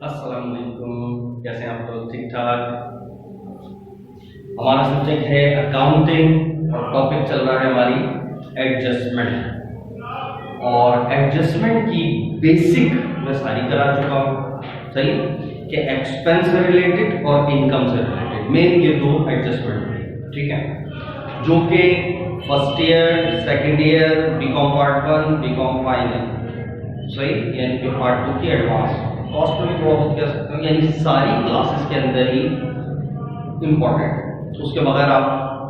अस्सलाम वालेकुम। कैसे हैं आप लोग? ठीक ठाक। हमारा सब्जेक्ट है अकाउंटिंग और टॉपिक चल रहा है हमारी एडजस्टमेंट। और एडजस्टमेंट की बेसिक मैं सारी करा चुका हूँ, सही, कि एक्सपेंस से रिलेटेड और इनकम से रिलेटेड मेन ये दो एडजस्टमेंट है, ठीक है, जो कि first year, second year, BCom part 1, B Com final, सही, यानी कि पार्ट 2 की एडवांस कॉस्ट में भी थोड़ा बहुत कह सकते हो, यानी सारी क्लासेस के अंदर ही इम्पॉर्टेंट है। उसके बगैर आप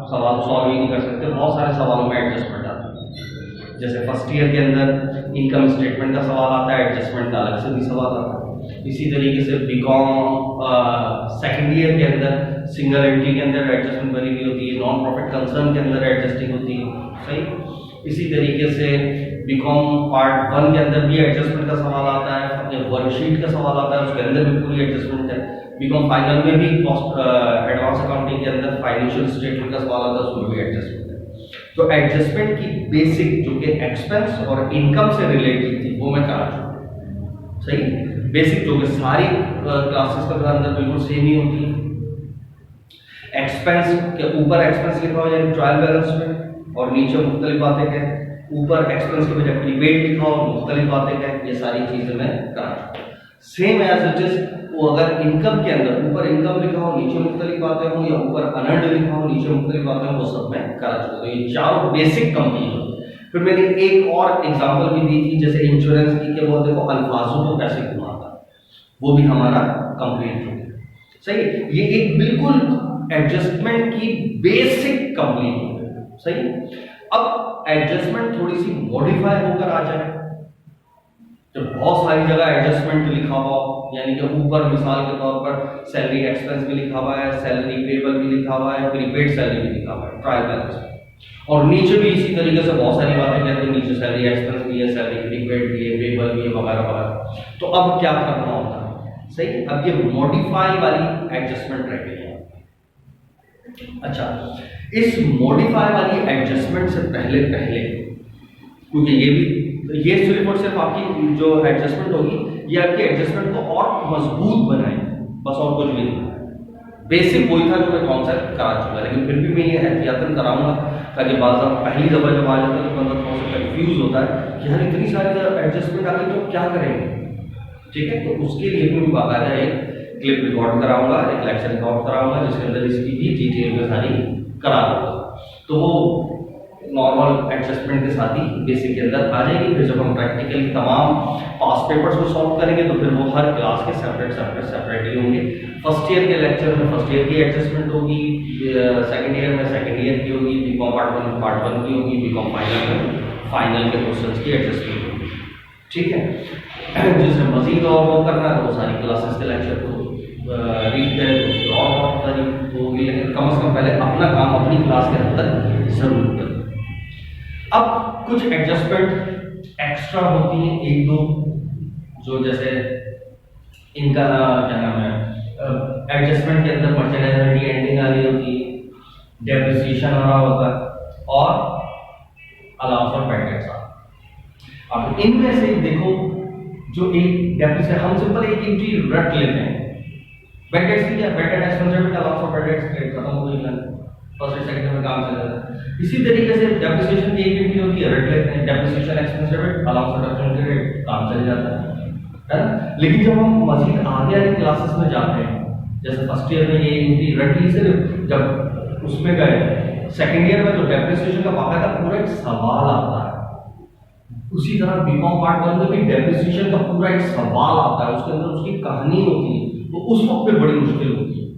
सवाल सॉल्व ही नहीं कर सकते। बहुत सारे सवालों में एडजस्टमेंट आता है। जैसे फर्स्ट ईयर के अंदर इनकम स्टेटमेंट का सवाल आता है, एडजस्टमेंट का अलग से भी सवाल आता है। इसी तरीके से बीकॉम सेकेंड ईयर के अंदर सिंगल एंट्री के अंदर एडजस्टमेंट बनी हुई होती है, नॉन प्रॉफिट कंसर्न के अंदर एडजस्टिंग होती है, सही। इसी तरीके से बीकॉम पार्ट 1 के अंदर भी एडजस्टमेंट का सवाल आता है, वर्कशीट का सवाल आता है, उसके अंदर भी पूरी एडजस्टमेंट है। बीकॉम फाइनल में भी कॉस्ट एडवांस अकाउंटिंग के अंदर फाइनेंशियल स्टेटमेंट का सवाल आता है, उसमें भी एडजस्टमेंट है। तो एडजस्टमेंट की बेसिक जो कि एक्सपेंस और इनकम से रिलेटेड थी वो मैं करा चुका हूं, सही। बेसिक जो कि सारी क्लासेस के अंदर बिल्कुल सेम ही होती है। एक्सपेंस के ऊपर एक्सपेंस लिखा हो यानी ट्रायल बैलेंस में, और नीचे मुख्तलिफ बातें हैं। ऊपर एक्सपेंस के बजाय प्रीपेड लिखा हो, मुख्तलिफ बातें हैं। ये सारी चीजें मैं करा चुका हूं। सेम एज इट इज वो अगर इनकम के अंदर ऊपर इनकम लिखा हो, नीचे मुख्तलिफ बातें हो, या ऊपर अनर्न्ड लिखा हो, नीचे मुख्तलिफ बातें हो, वो सब मैं करा चुका हूं। तो ये चारों बेसिक कंप्लीट हो। फिर मैंने एक और एग्जांपल भी दी थी, जैसे इंश्योरेंस की, कि वो देखो अल्फाजों को कैसे घुमाता, वो भी हमारा कंप्लीट हो गया, सही। ये एक बिल्कुल एडजस्टमेंट की बेसिक कंप्लीट हो गई, सही। अब एडजस्टमेंट थोड़ी सी मॉडिफाई होकर आ जाए, तो बहुत सारी जगह एडजस्टमेंट लिखा हुआ, यानी कि ऊपर मिसाल के तौर पर सैलरी एक्सपेंस भी लिखा हुआ है, सैलरी पेबल भी लिखा हुआ है, प्रीपेड सैलरी भी लिखा हुआ है, ट्रायल बैलेंस, और नीचे भी इसी तरीके से बहुत सारी बातें कहते हैं। नीचे सैलरी एक्सपेंस भी है, सैलरी प्रीपेड भी है, पेबल भी है, वगैरह वगैरह। तो अब क्या करना होता है, सही। अब ये मॉडिफाई वाली एडजस्टमेंट रह गई है। अच्छा, इस मॉडिफाई वाली एडजस्टमेंट से पहले क्योंकि ये भी, ये सिर्फ और सिर्फ आपकी जो एडजस्टमेंट होगी, ये आपकी एडजस्टमेंट को और मजबूत बनाएगी, बस और कुछ भी नहीं। बेसिक वही था जो मैं कॉन्सेप्ट करा चुका, लेकिन फिर भी मैं ये एहतियातन कराऊंगा, ताकि बात पहली दफा जब आ जाता है तो बंदा थोड़ा सा कंफ्यूज होता है कि यार इतनी सारी एडजस्टमेंट आ गई तो क्या करेंगे, ठीक है। तो उसके लिए भी मैं बाकायदा एक क्लिप रिकॉर्ड कराऊंगा, एक लेक्चर रिकॉर्ड कराऊंगा, जिसके अंदर इसकी भी डिटेल में सारी करा दूंगा। तो वो नॉर्मल एडजस्टमेंट के साथ ही बेसिक के अंदर आ जाएगी। फिर जब हम प्रैक्टिकली तमाम पास पेपर्स को सॉल्व करेंगे तो फिर वो हर क्लास के सेपरेट ही होंगे। फर्स्ट ईयर के लेक्चर में फर्स्ट ईयर की एडजस्टमेंट होगी, सेकंड ईयर में सेकंड ईयर की होगी, बीकॉम पार्ट 1 में पार्ट 1 की होगी, बीकॉम फाइनल में फाइनल के क्वेश्चंस की एडजस्टमेंट होगी, ठीक है। जिसे मजीद और वो करना है तो वो सारी क्लासेस के लेक्चर को रीड करें तो उसकी और बहुत सारी होगी, लेकिन कम से कम पहले अपना काम अपनी क्लास के अंदर जरूर करें। अब कुछ एडजस्टमेंट एक्स्ट्रा होती हैं, एक दो, जो जैसे इनका क्या नाम है, एडजस्टमेंट के अंदर मर्चेंडाइज एंडिंग आ रही होती है, डेप्रिसिएशन आ रहा होता है, और अलाउंस फॉर बैड डेट्स। अब इनमें से देखो, जो एक डेप्रिसिएशन, हम सिंपल एक एंट्री रट लेते हैं। बैड डेट्स की क्या, bad debt expense allowance for bad debts खत्म हो गई, फर्स्ट और सेकंड में काम चल रहा है। इसी तरीके से डेप्रिसिएशन की एक एंट्री होती है, रट लेते हैं, depreciation expense debit allowance for depreciation, काम चल जाता है ना। लेकिन जब हम मजीद आगे वाली क्लासेस में जाते हैं, जैसे फर्स्ट ईयर में ये एंट्री रट ली सिर्फ, जब उसमें गए सेकंड ईयर में तो डेप्रिसिएशन का बाकायदा पूरा एक सवाल आता है। उसी तरह बीकॉम पार्ट 1 में भी डेप्रिसिएशन का पूरा एक सवाल आता है, उसके अंदर उसकी कहानी होती है, तो उस वक्त पे बड़ी मुश्किल होती है।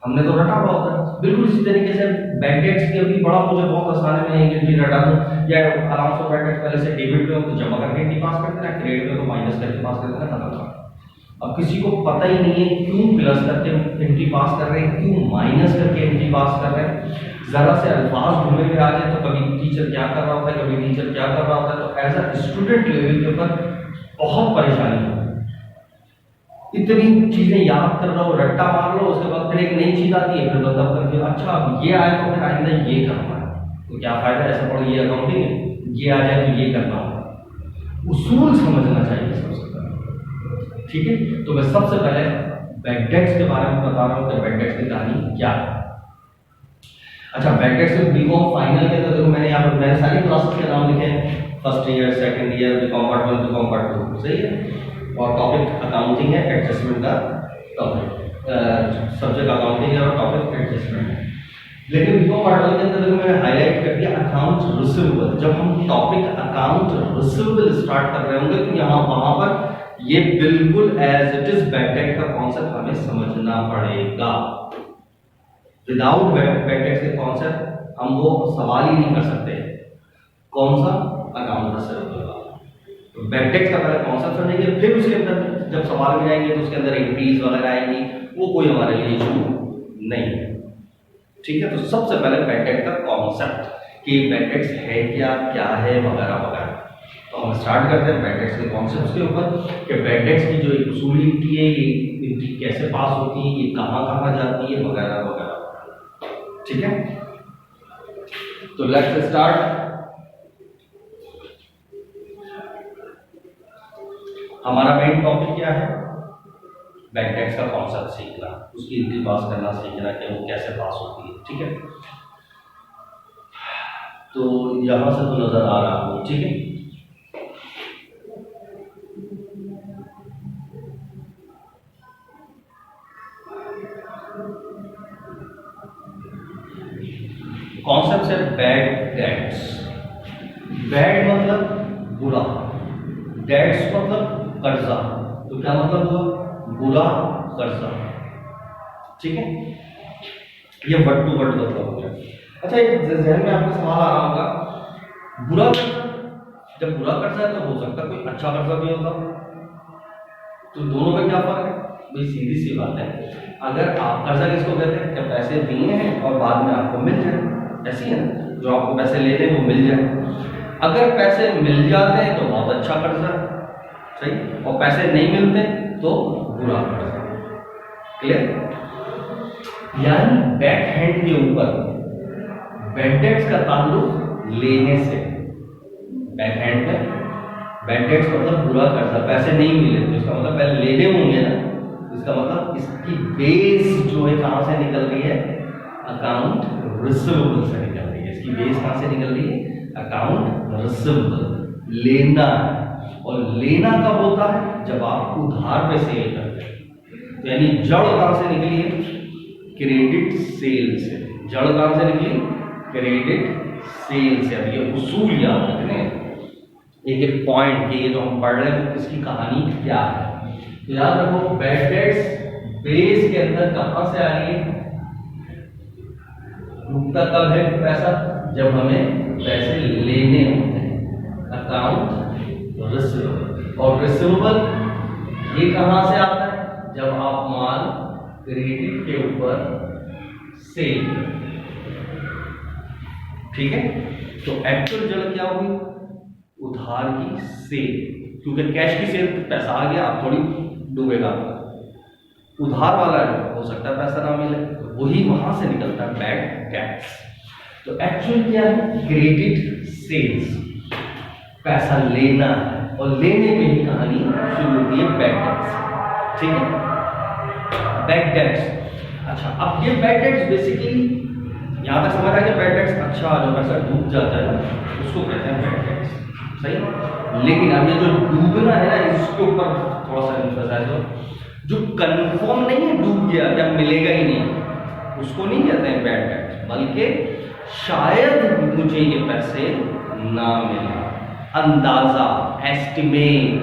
हमने तो रटा हुआ होता है। बिल्कुल इसी तरीके से बैड डेट्स की अभी बड़ा मुझे बहुत आसान है, मैं एक एंट्री रटा दूं, या अलाउंस फॉर बैड डेट्स पहले से डेबिट में तो जमा करके एंट्री पास करते हैं, क्रेडिट में तो माइनस करके पास करते हैं, खत्म। अब किसी को पता ही नहीं है क्यों प्लस करके एंट्री पास कर रहे हैं, क्यों माइनस करके एंट्री पास कर रहे हैं। जरा से अल्फाज घूमे में आ जाए तो कभी टीचर क्या कर रहा होता है, कभी टीचर क्या कर रहा होता है, तो एज अ स्टूडेंट लेवल के ऊपर बहुत परेशानी होती है। इतनी चीजें याद कर रहा हो, रट्टा मार लो, उसके बाद फिर एक नई चीज आती है, फिर बंदा करके अच्छा अब ये आया तो फिर आइंदा ये करना है, तो क्या फायदा, ऐसा पढ़ो ये अकाउंटिंग है, ये आ जाए तो ये करना होगा। उसूल समझना चाहिए सबसे पहले, ठीक है, तो मैं सबसे पहले बैड डेट्स के बारे में बता रहा हूँ कि बैड डेट्स की कहानी क्या है। अच्छा, बैड डेट्स में बीकॉम फाइनल के अंदर देखो मैंने यहाँ पर मैंने सारी क्लासेस के नाम लिखे हैं, first year, second year, BCom part 1, BCom part 2, सही है। और टॉपिक अकाउंटिंग है, एडजस्टमेंट का टॉपिक, सब्जेक्ट अकाउंटिंग है और टॉपिक एडजस्टमेंट है। लेकिन बीकॉम पार्ट 1 के अंदर देखो मैंने हाईलाइट कर दिया अकाउंट रिसीवेबल। जब हम टॉपिक अकाउंट रिसीवेबल स्टार्ट कर रहे होंगे तो यहाँ वहां पर ये बिल्कुल as it is bad debt का कॉन्सेप्ट हमें समझना पड़ेगा। विदाउट बैड डेट के कॉन्सेप्ट हम वो सवाल ही नहीं कर सकते। कौन सा? अकाउंट रिसीवेबल का। तो बैड डेट का पहले कॉन्सेप्ट समझेंगे, फिर उसके अंदर जब सवाल में जाएंगे तो उसके अंदर एंट्रीज वगैरह आएंगी, वो कोई हमारे लिए इशू नहीं है। ठीक है, तो सबसे पहले बैड डेट का कॉन्सेप्ट कि बैड डेट्स है क्या है वगैरह वगैरह। तो हम स्टार्ट करते हैं बैड डेट्स के कॉन्सेप्ट्स के ऊपर कि बैड डेट्स की जो एक उसूलिटी है, ये एंट्री कैसे पास होती है, ये कहाँ जाती है वगैरह वगैरह। ठीक है, तो लेट्स स्टार्ट। हमारा मेन टॉपिक क्या है? बैड डेट्स का कॉन्सेप्ट सीखना, उसकी एंट्री पास करना सीखना कि वो कैसे पास होती है। ठीक है, तो यहां से तो नजर आ रहा हो, ठीक है। कॉन्सेप्ट है बैड डेट्स। बैड मतलब बुरा, डेट्स मतलब कर्जा। तो क्या मतलब हुआ? बुरा कर्जा। ठीक है, ये वर्ड टू वर्ड मतलब हो गया। अच्छा, एक जहन में आपको सवाल आ रहा होगा, बुरा कर्जा, जब बुरा कर्जा है तो हो सकता है कोई अच्छा कर्जा भी होगा, तो दोनों में क्या फर्क है? भाई सीधी सी बात है, अगर आप कर्जा किसको कहते हैं? जब पैसे दिए हैं और बाद में आपको मिल जाए, ऐसी है ना, जो आपको पैसे लेते हैं वो मिल जाए। अगर पैसे मिल जाते हैं तो बहुत अच्छा कर्जा, सही, और पैसे नहीं मिलते तो बुरा कर्जा। क्लियर? यानी बैक हैंड के ऊपर बैड डेट्स का ताल्लुक लेने से। बैक हैंड में बैड डेट्स मतलब बुरा कर्जा, पैसे नहीं मिले तो इसका मतलब पहले लेने होंगे ना, इसका मतलब इसकी बेस जो है कहां से निकल रही है? अकाउंट रिसीवेबल से निकल रही है। इसकी बेस कहां से निकल रही है? Account receivable. लेना, और लेना कब होता है? जब आप उधार पे सेल करते हैं। तो यानी जड़ कहां से निकली है? क्रेडिट सेल से। जड़ कहां से निकली? क्रेडिट सेल से। अब ये उसूल याद रखने, एक एक पॉइंट के ये जो हम पढ़ रहे हैं तो इसकी कहानी क्या है। तो याद रखो, बैड डेट्स बेस के अंदर कहां से आ रही है? रुकता कब है पैसा? जब हमें पैसे लेने होते हैं। Account receivable. और रिसीवेबल ये कहां से आता है? जब आप माल क्रेडिट के ऊपर सेल। ठीक है, तो एक्चुअल जड़ क्या हुई? उधार की सेल। क्योंकि कैश की सेल पैसा आ गया, आप थोड़ी डूबेगा। उधार वाला हो सकता है पैसा ना मिले, तो वही वहां से निकलता है बैड डेट्स। तो एक्चुअल क्या है? क्रेडिट सेल्स, पैसा लेना है, और लेने में ही कहानी शुरू होती है बैड डेट्स। ठीक है, बैड डेट्स। अच्छा, अब ये बैड डेट्स बेसिकली यहां तक समझ आ गया। बैड डेट्स, अच्छा जो पैसा डूब जाता है उसको कहते हैं बैड डेट्स, सही। लेकिन अब ये जो डूबना है ना, इसके ऊपर थोड़ा सा एम्फसाइज हो। जो कंफर्म नहीं है डूब गया या मिलेगा ही नहीं, उसको नहीं कहते हैं बैड डेट्स, बल्कि शायद मुझे ये पैसे ना मिले। अंदाजा, एस्टिमेट,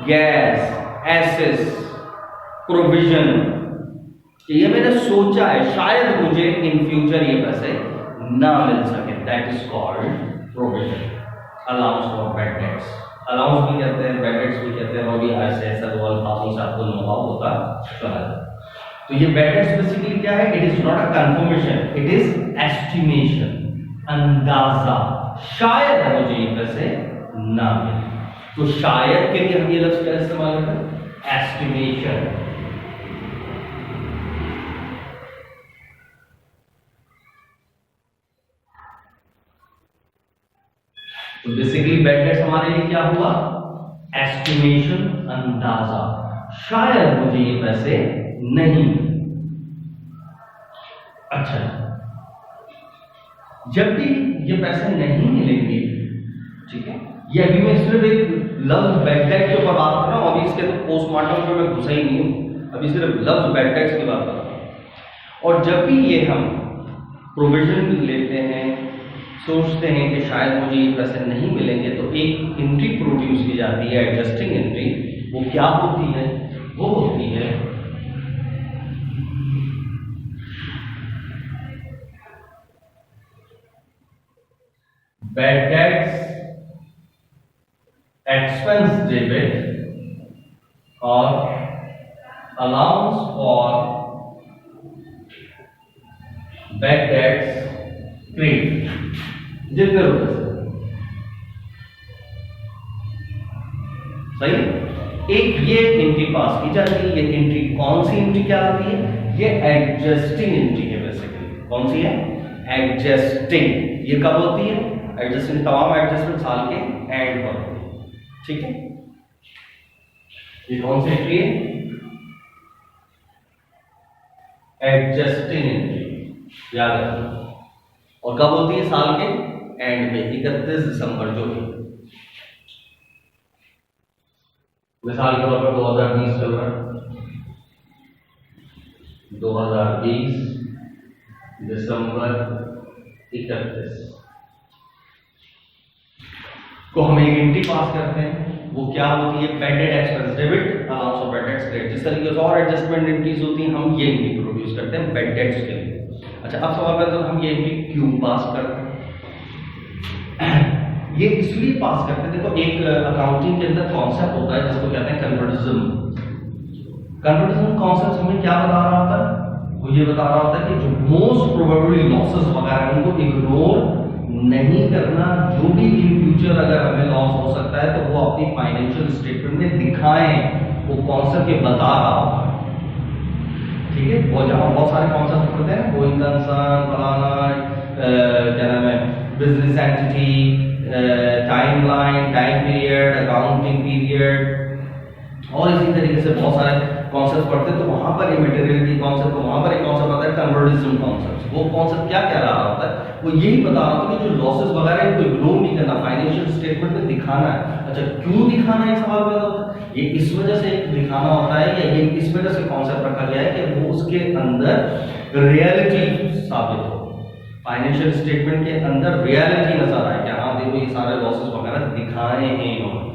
गैस, एसेस, प्रोविजन, ये मैंने सोचा है शायद मुझे इन फ्यूचर ये पैसे ना मिल सके, that is called provision. Allowance for bad debts, allowance भी कहते हैं, बैड डेट्स भी कहते हैं, और भी ऐसे ऐसा अल्फाजों से आपको नो होता है। तो ये बैड डेट्स बेसिकली क्या है? It is not a confirmation, it is estimation, अंदाजा, शायद मुझे ये पैसे ना मिले। तो शायद के लिए हम ये लफ्ज क्या इस्तेमाल करते हैं? एस्टिमेशन। तो बेसिकली बैड डेट्स हमारे लिए क्या हुआ? एस्टिमेशन, अंदाजा। शायद मुझे ये पैसे नहीं। अच्छा, जब भी ये पैसे नहीं मिलेंगे, ठीक है, ये अभी मैं सिर्फ एक लफ्ज बैड डेट के ऊपर बात कर रहा हूं, अभी इसके तो पोस्टमार्टम पे मैं घुसा ही नहीं हूं, अभी सिर्फ लफ्ज बैड डेट्स की बात कर रहा हूं। और जब भी ये हम प्रोविजन लेते हैं, सोचते हैं कि शायद मुझे ये पैसे नहीं मिलेंगे, तो एक एंट्री प्रोड्यूस की जाती है, एडजस्टिंग एंट्री। वो क्या होती है? वो होती है बैड डेट्स एक्सपेंस डेबिट और allowance for bad debts credit, जितने रुपए सही। एक ये एंट्री पास की जाती है। ये एंट्री कौन सी एंट्री क्या आती है? ये एडजस्टिंग एंट्री है बेसिकली। कौन सी है? एडजस्टिंग। ये कब होती है? एडजस्टिंग, तमाम एडजस्टमेंट साल के एंड पर होती है, ठीक है। ये कौन सी एंट्री है? एडजस्टिंग एंट्री, याद रखना। और कब होती है? साल के एंड में, 31 दिसंबर जो है। मिसाल के तौर पर 2020 चल रहा है, 2020 दिसंबर 31 को हम एक एंट्री पास करते हैं। वो क्या होती है? Bad debt expense debit, allowance of bad debts credit. जिस तरीके से और एडजस्टमेंट एंट्रीज होती हैं, हम ये एंट्री प्रोड्यूस करते हैं बैड डेट्स के लिए। अच्छा, अब सवाल करते हैं हम ये एंट्री क्यों पास करते हैं? ये इसलिए पास करते हैं, देखो एक अकाउंटिंग के अंदर कॉन्सेप्ट होता है जिसको कहते हैं कन्वर्टिज्म। कन्वर्टिज्म कॉन्सेप्ट हमें क्या बता रहा होता है? वो ये बता रहा होता है कि जो मोस्ट प्रोबेबली लॉसेस वगैरह उनको इग्नोर नहीं करना। जो भी इन फ्यूचर अगर हमें लॉस हो सकता है तो वो अपनी फाइनेंशियल स्टेटमेंट में दिखाएं, वो कॉन्सेप्ट के बता रहा होता है, ठीक है। वो जहां बहुत सारे कॉन्सेप्ट होते हैं, गोइंग कंसर्न, फलाना, क्या नाम है, business entity, timeline, time period, accounting period, और इसी तरीके से बहुत सारे कॉन्सेप्ट पढ़ते हैं। तो वहां पर इमेटेरियलिटी कॉन्सेप्ट, वहां पर एक कॉन्सेप्ट आता है कन्वर्टिज्म कॉन्सेप्ट। वो कॉन्सेप्ट क्या कह रहा होता है? वो यही बता रहा होता है कि जो लॉसेस वगैरह इनको इग्नोर नहीं करना, फाइनेंशियल स्टेटमेंट में दिखाना है। अच्छा, क्यों दिखाना है? एक सवाल पैदा होता है। ये इस वजह से दिखाना होता है, या ये इस वजह से कॉन्सेप्ट रखा गया है कि वो उसके अंदर रियलिटी साबित हो, फाइनेंशियल स्टेटमेंट के अंदर रियलिटी नजर आए कि हाँ देखो ये सारे लॉसेस वगैरह दिखाए हैं इन्होंने।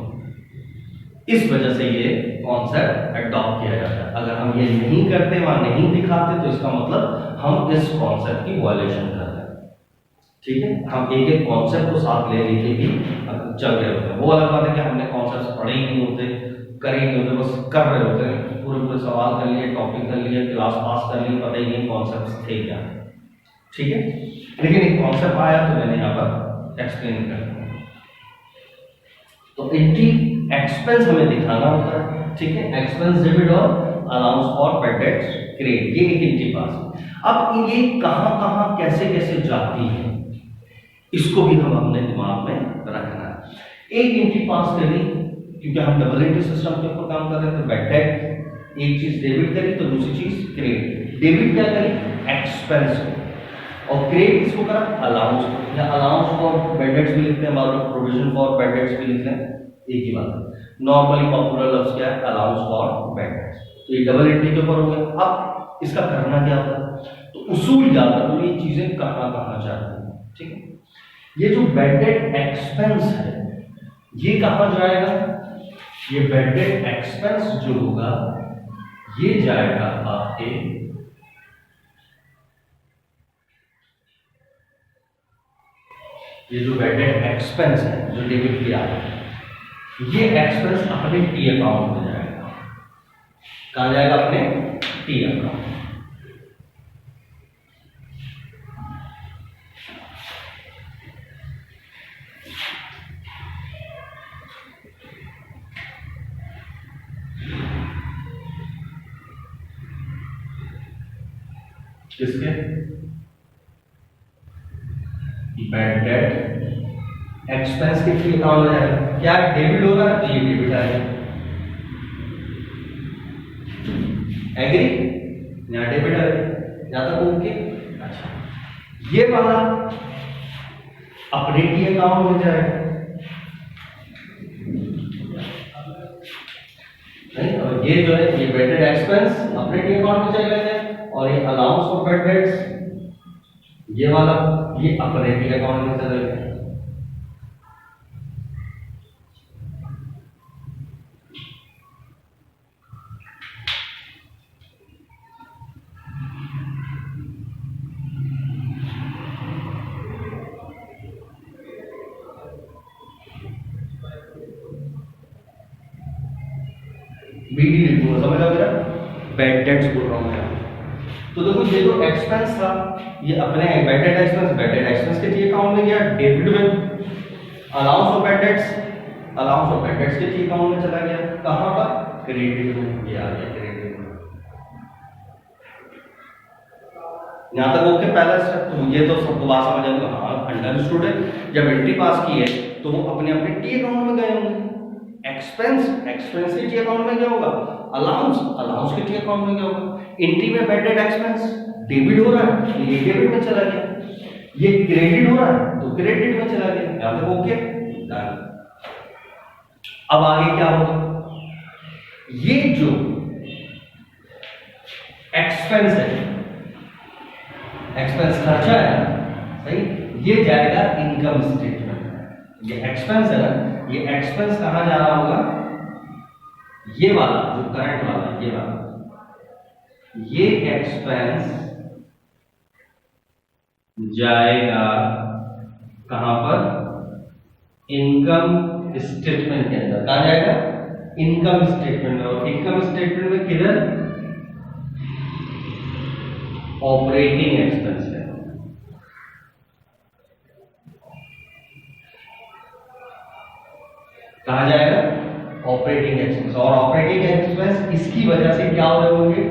इस वजह से ये कॉन्सेप्ट अडॉप्ट किया जाता है। अगर हम ये नहीं करते, वहां नहीं दिखाते, तो इसका मतलब हम इस कॉन्सेप्ट की वायलेशन कर रहे हैं, ठीक है। हम एक एक कॉन्सेप्ट को साथ ले लेके भी चल रहे होते हैं। वो अलग बात है कि हमने कॉन्सेप्ट पढ़े ही नहीं होते, करे ही नहीं होते, बस कर रहे होते हैं, पूरे पूरे सवाल कर लिए, टॉपिक कर लिए, क्लास पास कर ली, पता ही नहीं कॉन्सेप्ट थे क्या, ठीक है। लेकिन एक कॉन्सेप्ट आया तो मैंने यहाँ पर एक्सप्लेन कर दिया। तो एंट्री एक्सपेंस हमें दिखाना होता है, ठीक है। एक्सपेंस डेबिट और allowance for bad debts credit, ये एक एंट्री पास। अब ये कहां कहां कैसे कैसे जाती है, इसको भी हम अपने दिमाग में रखना है। एक एंट्री पास करी, क्योंकि हम डबल एंट्री सिस्टम के ऊपर काम कर रहे थे। बैड डेट एक चीज डेबिट करी तो दूसरी चीज क्रेडिट। डेबिट क्या करी? एक्सपेंस को, और क्रेडिट किसको करा? अलाउंस को, या अलाउंस फॉर बैड डेट्स भी लिखते हैं, हमारे प्रोविजन फॉर बैड डेट्स भी लिखते हैं, एक ही बात है। नॉर्मली पॉपुलर लफ्ज क्या है? Allowance for bad debts. तो ये डबल एंट्री के ऊपर हो गया। अब इसका करना क्या होता है? तो उसूल ज्यादा तो ये चीजें कहां कहां जाती है, ठीक है। ये जो बैड डेट एक्सपेंस है, ये कहां जाएगा? ये बैड डेट एक्सपेंस जो होगा ये जाएगा आपके ये जो बैड डेट एक्सपेंस है जो डेबिट किया है, ये एक्सपेंस अपने टी अकाउंट में जाएगा। कहां जाएगा? अपने टी अकाउंट। किसके? बैड डेट एक्सपेंस के टी अकाउंट में जाएगा। क्या डेबिट होगा? तो ये डेबिट आएगा। एग्री? यहाँ डेबिट है, यहाँ तक ओके। अच्छा, ये वाला ऑपरेटिंग अकाउंट में जाएगा नहीं, और ये जो है ये bad debt expense operating account में चला गया, और ये अलाउंस ऑफ बैड डेट्स ये वाला ये ऑपरेटिंग अकाउंट में चला गया। बीडी लिखूंगा, समझ आ गया? बैड डेट्स बोल रहा हूं मैं। तो देखो ये जो एक्सपेंस था ये अपने बैड डेट एक्सपेंस के टी अकाउंट में गया, डेबिट में। अलाउंस ऑफ बैड डेट्स के टी अकाउंट में चला गया, कहां पर? क्रेडिट में। ये आ गया क्रेडिट में। यहां तक ओके पहला स्टेप। तो ये तो सबको बात समझ आ गई, हाँ अंडरस्टूड है। जब एंट्री पास की है तो वो अपने अपने टी अकाउंट में गए होंगे। एक्सपेंस के टी अकाउंट में क्या होगा? अलाउंस के टी अकाउंट में क्या होगा? एंट्री में बैड डेट एक्सपेंस डेबिट हो रहा है, ये डेबिट में चला गया। ये क्रेडिट हो रहा है तो क्रेडिट में चला गया। यहां तक ओके डन। अब आगे क्या होगा? ये जो एक्सपेंस है, एक्सपेंस खर्चा है सही, ये जाएगा इनकम स्टेटमेंट। ये एक्सपेंस है ना, ये एक्सपेंस कहां जा रहा होगा? ये वाला जो करंट वाला, ये वाला, ये एक्सपेंस जाएगा कहां पर? इनकम स्टेटमेंट के अंदर। कहां जाएगा? इनकम स्टेटमेंट में। और इनकम स्टेटमेंट में किधर? ऑपरेटिंग एक्सपेंस है। कहा जाएगा? Operating expense. और ऑपरेटिंग एक्सपेंस इसकी वजह से क्या हो रहे होंगे?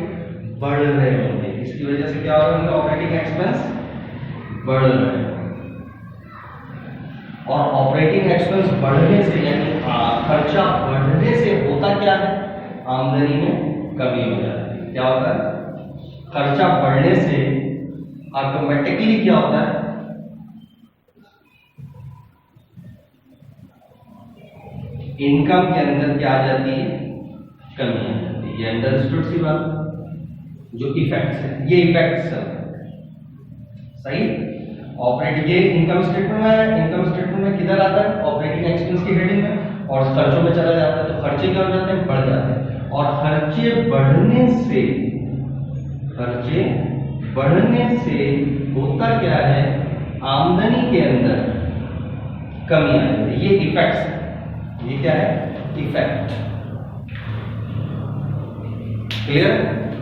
बढ़ रहे होंगे। इसकी वजह से क्या हो रहे होंगे? ऑपरेटिंग एक्सपेंस बढ़ रहे होंगे। और ऑपरेटिंग एक्सपेंस बढ़ने से यानी खर्चा बढ़ने से होता क्या है? आमदनी में कमी हो जाती है। क्या होता है? खर्चा बढ़ने से ऑटोमेटिकली क्या होता है? इनकम के अंदर क्या आ जाती है? कमी आ जाती है। ये अंडरस्टूड सी बात। जो इफेक्ट्स है, ये इफेक्ट्स है सही। ऑपरेटिंग ये इनकम स्टेटमेंट में, इनकम स्टेटमेंट में किधर आता है? ऑपरेटिंग एक्सपेंस की हेडिंग में। और खर्चों में चला जाता है तो खर्चे क्या हो जाते हैं? बढ़ जाते हैं। और खर्चे बढ़ने से होता क्या है? आमदनी के अंदर कमी आ जाती है। ये इफेक्ट्स है। ये क्या है? इफेक्ट। क्लियर?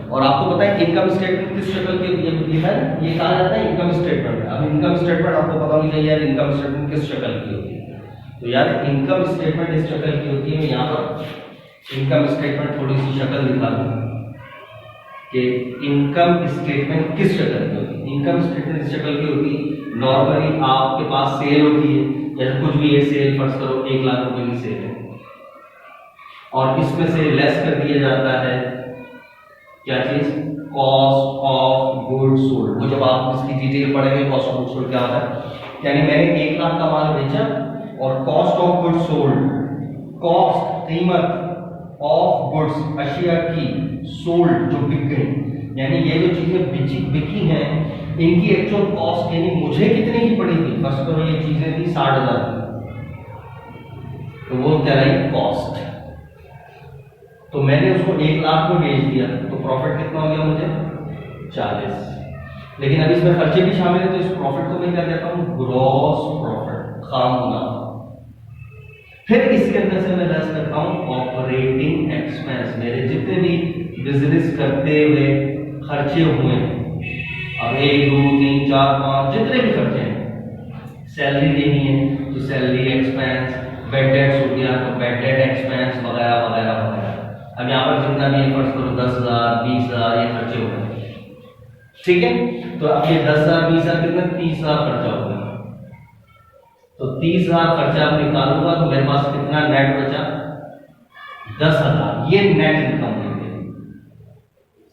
और आपको पता है इनकम स्टेटमेंट किस शक्ल की होती है? ये कहा जाता है इनकम स्टेटमेंट। अब इनकम स्टेटमेंट आपको पता होनी चाहिए यार, इनकम स्टेटमेंट किस शक्ल की होती है। तो यार इनकम स्टेटमेंट इस शक्ल की होती है। मैं यहाँ पर इनकम स्टेटमेंट थोड़ी सी शक्ल दिखा दूं कि इनकम स्टेटमेंट किस शक्ल की होती है। इनकम स्टेटमेंट इस शक्ल की होती है। नॉर्मली आपके पास सेल होती है, जैसे कुछ भी है सेल, फर्ज करो 1 लाख रुपए की सेल है, और इसमें से लेस कर दिया जाता है क्या चीज? Cost of goods sold. वो जब आप इसकी डिटेल पढ़ेंगे कॉस्ट ऑफ गुड्स सोल्ड क्या होता है, यानी मैंने 1 लाख का माल बेचा और cost of goods sold, cost कीमत ऑफ गुड्स अशिया की, सोल्ड जो बिक गई, यानी ये जो चीजें बिकी हैं इनकी एक्चुअल कॉस्ट यानी मुझे कितने की पड़ी थी। फर्स्ट तो ये चीजें थी 60,000 तो वो कहलाई कॉस्ट। तो मैंने उसको 1 लाख में बेच दिया तो प्रॉफिट कितना हो गया मुझे? 40। लेकिन अब इसमें खर्चे भी शामिल है तो इस प्रॉफिट को मैं क्या कहता हूँ? ग्रॉस प्रॉफिट, खामोना। फिर इसके अंदर से मैं लेस करता हूँ ऑपरेटिंग एक्सपेंस। मेरे जितने भी बिजनेस करते हुए खर्चे हुए, अब 1 2 3 4 5 जितने भी खर्चे हैं, सैलरी देनी है तो सैलरी एक्सपेंस, बेड डेट्स हो गया तो बेड डेट एक्सपेंस वगैरह वगैरह वगैरह। अब यहाँ पर जितना भी फर्ज करो 10,000 20,000 ये खर्चे हो गए, ठीक है। तो अब ये 10,000 20,000 कितना? 30,000 खर्चा हो गया। तो 30,000 खर्चा निकालूंगा तो मेरे पास कितना नेट बचा? 10,000। ये नेट इनकम हो गई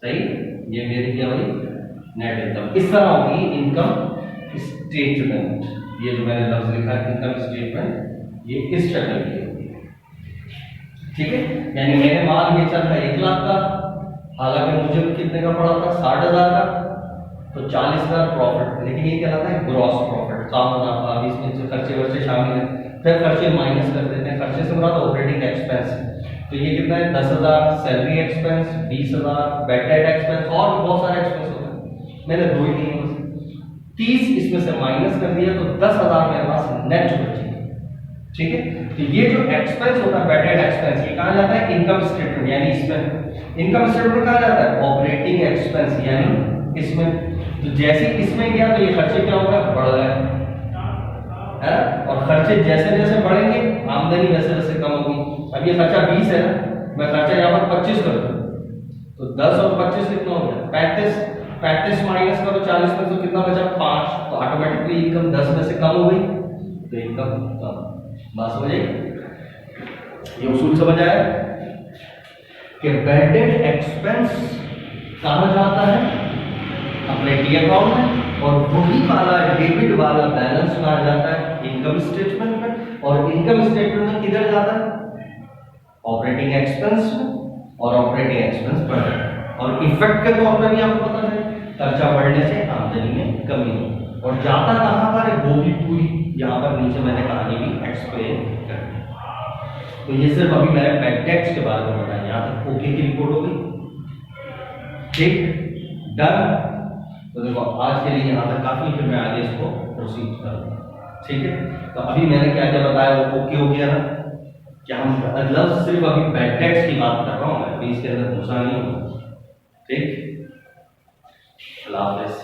सही, ये मेरी क्या हुई नेट इनकम। इस तरह होगी इनकम स्टेटमेंट। ये जो मैंने लफ्ज लिखा है इनकम स्टेटमेंट, ये इस शक्ल की होगी। ठीक है, यानी मैंने माल बेचा था 1 लाख का, हालांकि मुझे कितने का पड़ा था 60,000 का, तो 40,000 प्रॉफिट, लेकिन ये कहलाता है ग्रॉस प्रॉफिट, काम मुनाफा। अभी इसमें जो खर्चे वर्चे शामिल हैं, फिर खर्चे माइनस कर देते हैं। खर्चे से मुराद ऑपरेटिंग एक्सपेंस, तो ये कितना है 10,000 salary expense, 20,000 bad debt expense, और बहुत सारे एक्सपेंस होते हैं, मैंने 2 ही दिए बस। 30 इसमें से माइनस कर दिया तो 10,000 मेरे पास नेट बची। ठीक है, तो ये जो एक्सपेंस होता है बैड डेट एक्सपेंस, ये कहा जाता है इनकम स्टेटमेंट, यानी इसमें इनकम स्टेटमेंट कहा जाता है ऑपरेटिंग एक्सपेंस, यानी इसमें। तो जैसे इसमें गया तो ये खर्चे क्या होगा, बढ़ गए है, और खर्चे जैसे जैसे बढ़ेंगे आमदनी वैसे वैसे कम होगी। अब ये खर्चा 20 है ना, मैं खर्चा यहाँ पर 25 कर दूं तो 10 और 25 कितना हो गया 35। 35 माइनस करो 40 में तो कितना बचा 5, तो ऑटोमेटिकली इनकम 10 में से कम हो गई, तो इनकम कम। बात समझ आई, ये उसूल समझ आया कि बैड डेट एक्सपेंस कहाँ जाता है ऑपरेटिंग अकाउंट में, और वही वाला डेबिट वाला बैलेंस कहाँ जाता है इनकम स्टेटमेंट में, और इनकम स्टेटमेंट में किधर जाता है ऑपरेटिंग एक्सपेंस में, और ऑपरेटिंग एक्सपेंस बढ़ जाता है। और इफेक्ट के तौर पर भी आपको पता है खर्चा बढ़ने से आमदनी में कमी हो, और जाता कहाँ पर है वो भी पूरी यहाँ पर नीचे मैंने कहानी भी एक्सप्लेन कर दी। तो ये सिर्फ अभी मैंने बैड डेट्स के बारे में बताया, यहाँ तक ओके की रिपोर्ट हो गई। ठीक, डन। तो देखो आज के लिए यहाँ तक काफी, फिर मैं आगे इसको प्रोसीड करूँगा। ठीक है, तो अभी मैंने क्या क्या बताया वो ओके हो गया ना, क्या हम मतलब सिर्फ अभी बैड डेट्स की बात कर रहा हूँ मैं, अभी इसके अंदर घुसा नहीं हूँ। ठीक, अल्लाह हाफ़िज़।